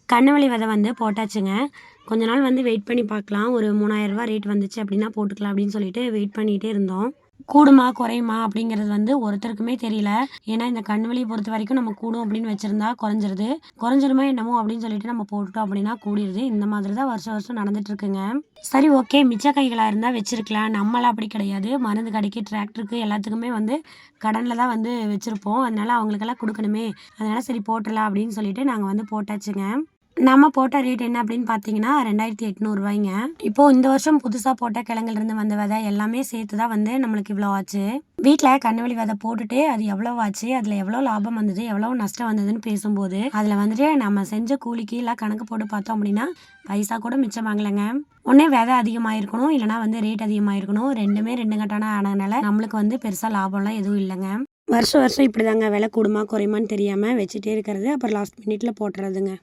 கன்னவள்ளி விதை வந்து போட்டாச்சுங்க. கொஞ்ச நாள் வந்து வெயிட் பண்ணி பார்க்கலாம். ஒரு ரூ. 3000 ரேட் வந்துச்சு அப்படின்னா போட்டுக்கலாம் அப்படின்னு சொல்லிட்டு வெயிட் பண்ணிட்டே இருந்தோம். கூடுமா, குறையுமா அப்படிங்கிறது வந்து ஒருத்தருக்குமே தெரியல. ஏன்னா இந்த கன்னுவள்ளிய பொறுத்தவரைக்கும் நம்ம கூடும் அப்படின்னு வச்சிருந்தா குறைஞ்சிருது. குறைஞ்சிருமோ என்னமோ அப்படின்னு சொல்லிட்டு நம்ம போட்டுட்டோம் அப்படின்னா கூடிருது. இந்த மாதிரி தான் வருஷம் வருஷம் நடந்துட்டு இருக்குங்க. சரி ஓகே. மிச்ச காய்களா இருந்தா வச்சிருக்கலாம். நம்மலாம் அப்படி கிடையாது. மருந்து கடைக்கு, டிராக்டருக்கு எல்லாத்துக்குமே வந்து கடன்ல தான் வந்து வச்சிருப்போம். அதனால அவங்களுக்கெல்லாம் குடுக்கணுமே. அதனால சரி போட்டுறலாம் அப்படின்னு சொல்லிட்டு நாங்க வந்து போட்டாச்சுங்க. நம்ம போட்ட ரேட் என்ன அப்படின்னு பார்த்தீங்கன்னா, ரூ. 2800 இப்போ இந்த வருஷம் புதுசா போட்ட கிழங்குலேருந்து வந்த விதை எல்லாமே சேர்த்து தான் வந்து நம்மளுக்கு இவ்வளோ ஆச்சு. வீட்ல கன்னுவள்ளி விதை போட்டுட்டு அது எவ்வளோ ஆச்சு, அதில எவ்வளோ லாபம் வந்தது, எவ்வளோ நஷ்டம் வந்ததுன்னு பேசும்போது, அதில வந்துட்டு நம்ம செஞ்ச கூலிக்கு எல்லாம் கணக்கு போட்டு பார்த்தோம் அப்படின்னா, பைசா கூட மிச்சமாகலைங்க. ஒண்ணு விதை அதிகமாயிருக்கணும், இல்லன்னா வந்து ரேட் அதிகமாயிருக்கணும். 2மே 2 கட்டான ஆனதுனால நம்மளுக்கு வந்து பெருசா லாபம்லாம் எதுவும் இல்லங்க. வருஷம் வருஷம் இப்படிதாங்க விலை கூடுமா, குறையுமான்னு தெரியாம வச்சுட்டே இருக்கிறது. அப்புறம் லாஸ்ட் மினிட்ல போட்டுறதுங்க.